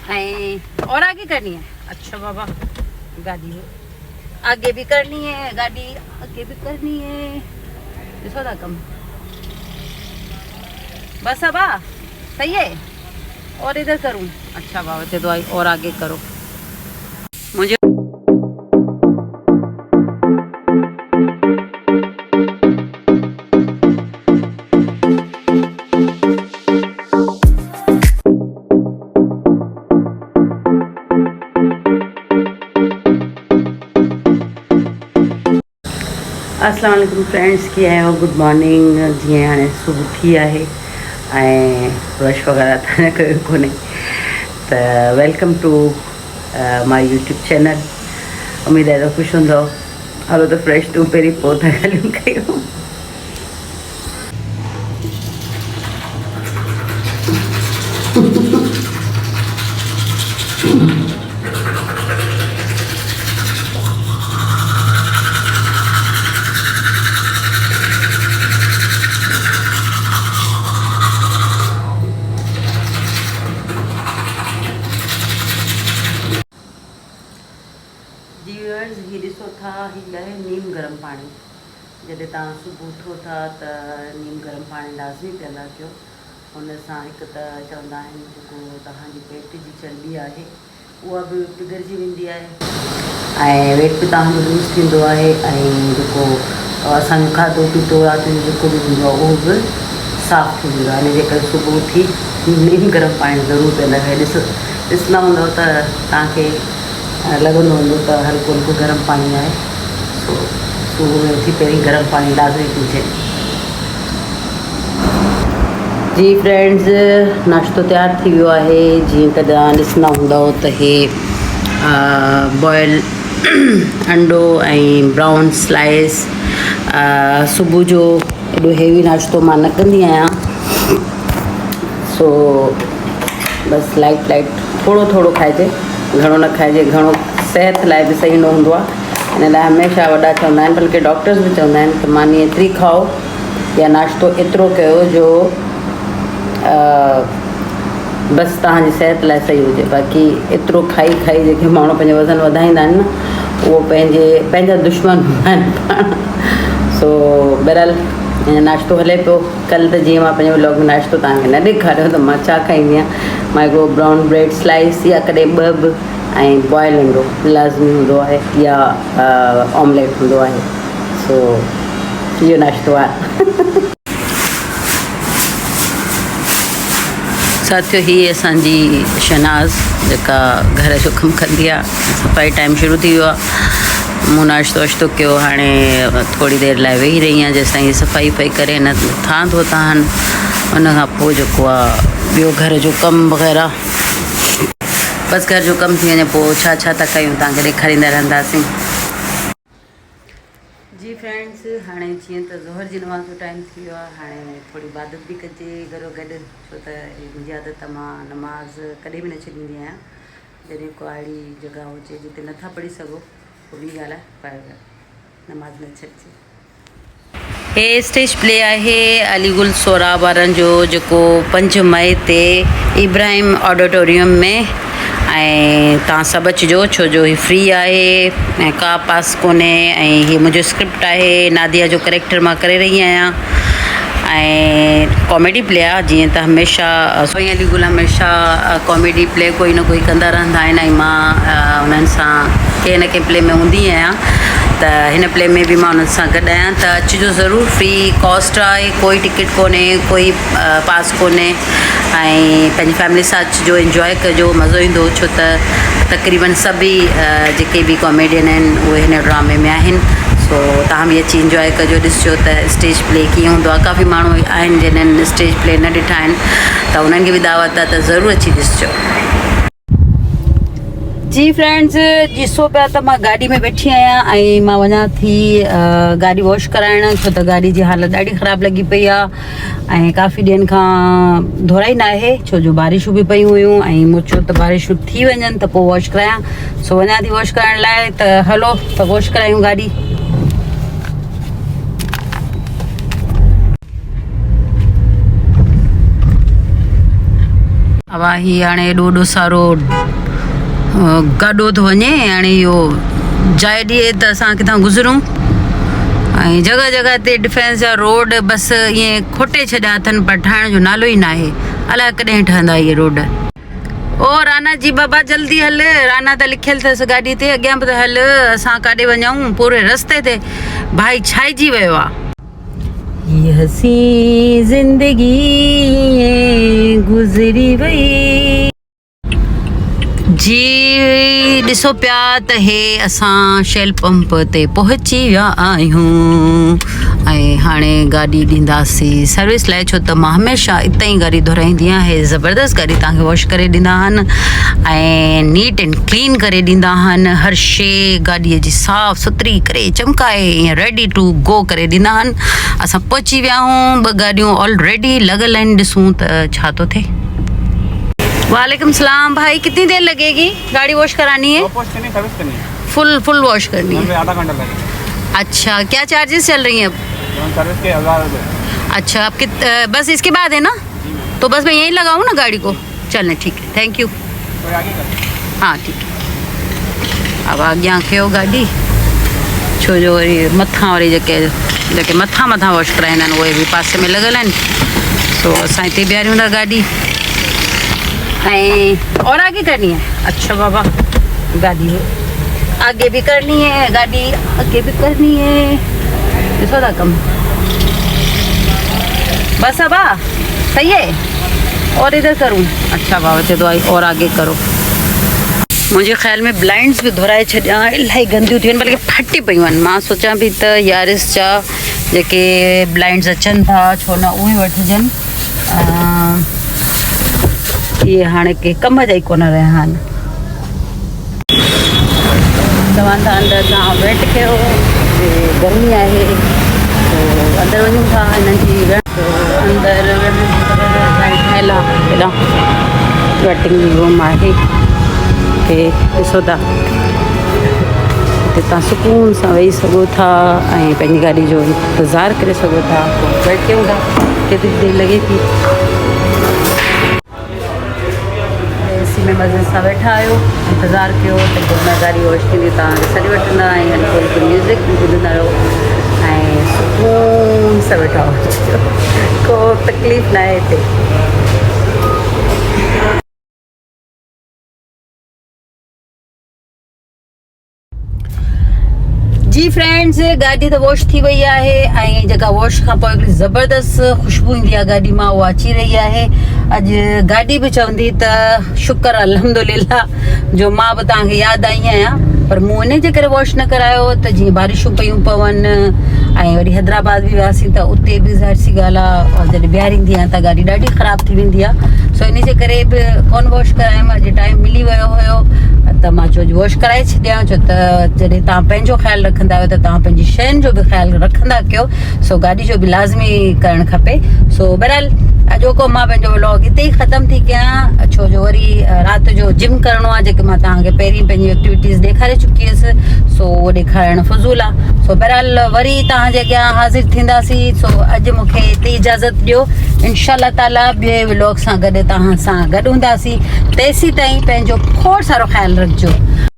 और आगे करनी है। अच्छा बाबा, गाड़ी आगे भी करनी है, गाड़ी आगे भी करनी है। ॾिसो था कम, बस अब सही है। और इधर करूं? अच्छा बाबा चलो और आगे करो। मुझे अस्सलाम वालेकुम फ्रेंड्स, कीअं आहियो? Good morning. जीअं हाणे सुबुह थी आहे ऐं ब्रश वग़ैरह त न कयो कोन्हे, त welcome to my YouTube channel. उमेद आहे त ख़ुशि हूंदव। हलो त फ्रेश टू पहिरीं पोइ था ॻाल्हियूं कयूं। जी व्यूअर्स, ही ॾिसो था, हीअ आहे नीम गरम पाणी। जॾहिं तव्हां सुबुह उथो था त नीम गरम पाणी लाज़मी पीअंदा कयो। हुन सां हिकु त चवंदा आहिनि जेको तव्हांजी पेट जी चर्बी आहे उहा बि पिघिरिजी वेंदी आहे ऐं वेट बि तव्हांजो लूज़ थींदो आहे ऐं जेको असांजो खाधो पीतो राति जो जेको बि हूंदो आहे उहो बि साफ़ु थी वेंदो आहे। इन जे करे सुबुह उथी नीम गरम पाणी ज़रूरु पीअंदा कयो। ॾिसंदा हूंदव त तव्हांखे लॻंदो हूंदो त हल्को हल्को गरम पाणी आहे। सो सुबुह में उथी पहिरीं गरम पाणी लाज़मी पीजे। जी फ्रेंड्स, नाश्तो तयारु थी वियो आहे। जीअं त तव्हां ॾिसंदा हूंदव त हे बॉयल अंडो ऐं ब्राउन स्लाइस। सुबुह जो एॾो हेवी नाश्तो मां न कंदी आहियां, सो बसि लाइट लाइट थोरो थोरो खाइजे, घणो न खाइजे। घणो सिहत लाइ बि सही न हूंदो आहे। इन लाइ हमेशह वॾा चवंदा आहिनि, बल्कि डॉक्टर्स बि चवंदा आहिनि त मानी एतिरी खाओ या नाश्तो एतिरो कयो जो बसि तव्हांजी सिहत लाइ सही हुजे। बाक़ी एतिरो खाई खाई जेके माण्हू पंहिंजो वज़न वधाईंदा आहिनि न, उहो पंहिंजा दुश्मन हूंदा आहिनि पाण। सो बहरहाल नाश्तो हले पियो। कल्ह त जीअं मां पंहिंजे व्लॉग में नाश्तो तव्हांखे न ॾेखारियो त मां छा खाईंदी आहियां। मां हिकिड़ो ब्राउन ब्रेड स्लाइस या कॾहिं ॿ बि ऐं बॉयल अंडो लाज़मी हूंदो आहे या ऑमलेट हूंदो आहे। सो इहो नाश्तो आहे। साथियो, ही असांजी शहनाज़ जेका घर जो कमु कंदी आहे। सफ़ाई टाइम शुरू थी वियो आहे। मूं नाश्तो वाश्तो कयो, हाणे थोरी देरि लाइ वेही रही आहियां जेसिताईं हीअ सफ़ाई पई करे न थां धोता आहिनि। उन खां पोइ जेको आहे ॿियो घर जो कमु वग़ैरह, बसि घर जो कमु थी वञे पोइ छा छा था कयूं तव्हांखे ॾेखारींदा रहंदासीं। जी फ्रेंड्स, हाणे जीअं त ज़ोहर जी नमाज़ जो टाइम थी वियो आहे। हाणे थोरी इबादत बि कजे गॾो गॾु, छो त मुंहिंजी आदत मां नमाज़ कॾहिं बि न छॾींदी आहियां। जॾहिं को अहिड़ी जॻह हुजे जिते नथा पढ़ी सघो पोइ ॿी ॻाल्हि आहे, पर नमाज़ न छॾिजे। हे स्टेज प्ले आहे अलीगुल सोरा वारनि जो, जेको 5 मई ते इब्राहिम ऑडिटोरियम में। ऐं तव्हां सभु अचिजो, छो जो ही फ्री आहे ऐं का पास कोन्हे। ऐं हीअ मुंहिंजो स्क्रिप्ट आहे, नादिया जो करेक्टर मां करे रही आहियां ऐं कॉमेडी प्ले आहे। जीअं त हमेशह सोई अलीगुल हमेशह कॉमेडी प्ले कोई न कोई कंदा रहंदा आहिनि ऐं मां उन्हनि सां कंहिं न कंहिं प्ले में हूंदी आहियां। त हिन प्ले में बि मां उन्हनि सां गॾु आहियां, त अचिजो ज़रूरु। फ्री कॉस्ट आहे, कोई टिकट कोन्हे, कोई पास कोन्हे ऐं पंहिंजी फैमिली सां अचिजो, इंजॉय कजो, मज़ो ईंदो। छो त तक़रीबन सभई जेके बि कॉमेडियन आहिनि उहे हिन ड्रामे में आहिनि। सो तव्हां बि अची इंजॉय कजो, ॾिसिजो त स्टेज प्ले कीअं हूंदो आहे। काफ़ी माण्हू आहिनि जिन्हनि स्टेज प्ले न ॾिठा आहिनि, त उन्हनि खे बि दावत आहे त ज़रूरु अची ॾिसिजो। जी फ्रेंड्स, ॾिसो पिया त मां गाॾी में वेठी आहियां ऐं मां वञा थी गाॾी वॉश कराइण, छो त गाॾी जी हालत ॾाढी ख़राबु लॻी पई आहे ऐं काफ़ी ॾींहंनि खां धोराई न आहे, छो जो बारिशूं बि पयूं हुयूं ऐं मूं चयो त बारिशूं थी वञनि त पोइ वॉश करायां। सो वञा थी वॉश कराइण लाइ, त हलो त वॉश करायूं गाॾी। वाह ही हाणे एॾो सारो गाॾो थो वञे हाणे इहो जाइ ॾिए त असां किथां गुज़रूं ऐं जॻह जॻह ते डिफेंस जा रोड बसि ईअं खोटे छॾिया अथनि पर ठाहिण जो नालो ई न आहे अलाए कॾहिं ठहंदा इहे रोड ओ राना जी बाबा जल्दी हल राना त लिखियलु अथसि गाॾी ते अॻियां बि त हल असां काॾे वञूं पूरे रस्ते ते भाई छाइजी वियो आहे ये हसी ज़िंदगी गुज़री वई जी ॾिसो पिया त हे असां शेल पंप ते पहुची विया आहियूं ऐं हाणे गाॾी ॾींदासीं सर्विस लाइ छो त मां हमेशह इतां ई गाॾी धोराईंदी आहियां हे ज़बरदस्त गाॾी तव्हांखे वॉश करे ॾींदा आहिनि ऐं नीट एंड क्लीन करे ॾींदा आहिनि हर शइ गाॾीअ जी साफ़ सुथरी करे चमकाए ईअं रेडी टू गो करे ॾींदा आहिनि असां पहुची विया आहियूं 2 गाॾियूं ऑलरेडी लॻल आहिनि ॾिसूं त छा थो थिए वालेकुम सलाम भाई कितनी देर लगेगी गाड़ी वॉश करानी है फुल वॉश करनी है आधा घंटा लगेगा अच्छा क्या चार्जेस चल रही हैं अब सर्विस के 1000 रुपये अच्छा अब बस इसके बाद है ना तो बस मैं यहीं लगाऊँ ना गाड़ी को चलें ठीक है थैंक यू हाँ ठीक है अब अॻियां कयो गाॾी छो जो वरी मथां वरी जेके मथां वॉश कराईंदा आहिनि उहे बि पासे में लॻल आहिनि सो असां हिते बीहारियूं था गाॾी और आगे करनी है अच्छा बाबा गाड़ी आगे भी करनी है गाड़ी आगे भी करनी है ॾिसो था कम बस अब सही है और इधर करूँ अच्छा बाबा चए तो और आगे करो मुंहिंजे ख़्याल में ब्लाइंड्स बि धोराए छॾियां इलाही गंदियूं थियूं आहिनि बल्कि फटी पियूं आहिनि मां सोचां पई त यारिस जा जेके ब्लाइंड्स अचनि था छो न उहे वठिजनि ये हाणे के कम जा ई कोन रहिया आहिनि चवनि था अंदरि तव्हां वेट कयो गर्मी आहे तो अंदरि वञूं था हिननि जी अंदरि ठहियल आहे हेॾा वेटिंग रूम आहे के ॾिसो था हिते तव्हां सुकून सां वेही सघो था ऐं पंहिंजी गाॾी जो इंतज़ारु करे सघो था वेट कयूं था केतिरी देरि लॻे थी में मज़े सां वेठा आहियो इंतज़ारु कयो त पोइ गाॾी वॉश थींदी तव्हांखे सॾु वठंदा ऐं थोरी म्यूज़िक बि ॿुधंदा रहो ऐं सुकून सां वेठा हुजो को तकलीफ़ न आहे हिते जी फ्रेंड्स गाॾी त वॉश थी वई आहे ऐं जेका वॉश खां पोइ हिकिड़ी ज़बरदस्त ख़ुशबू ईंदी आहे गाॾी मां उहा अची रही आहे अॼु गाॾी बि चवंदी त शुक्र अल्हम्दुलिल्लाह जो मां बि तव्हांखे यादि आई आहियां पर मूं इन जे करे वॉश न करायो त जीअं बारिशूं पयूं पवनि ऐं वरी हैदराबाद बि वियासीं त उते बि ज़ाहिर सी ॻाल्हि आहे जॾहिं ॿीहारींदी आहियां त गाॾी ॾाढी ख़राबु थी वेंदी आहे सो इन जे करे बि कोन वॉश करायमि अॼु टाइम मिली वियो हुयो त मां चयो वॉश कराए छॾियां छो त जॾहिं तव्हां पंहिंजो ख़्यालु रखंदा आहियो त तव्हां पंहिंजी शयुनि जो बि ख़्यालु रखंदा कयो सो गाॾी जो बि लाज़मी करणु खपे सो बहरहाल अॼोको मां पंहिंजो व्लॉग हिते ई ख़तमु थी कयां छो जो वरी राति जो जिम करिणो आहे जेके मां तव्हांखे पहिरीं पंहिंजी एक्टिविटीज़ ॾेखारे चुकी हुअसि सो उहो ॾेखारणु फज़ूल आहे सो बहरहाल वरी तव्हांजे अॻियां हाज़िर थींदासीं सो अॼु मूंखे हिते इजाज़त ॾियो इंशाअल्लाह ताला ॿिए व्लॉग सां गॾु तव्हां सां गॾु हूंदासीं तेसीं ताईं पंहिंजो खोड़ सारो ख़्यालु रखिजो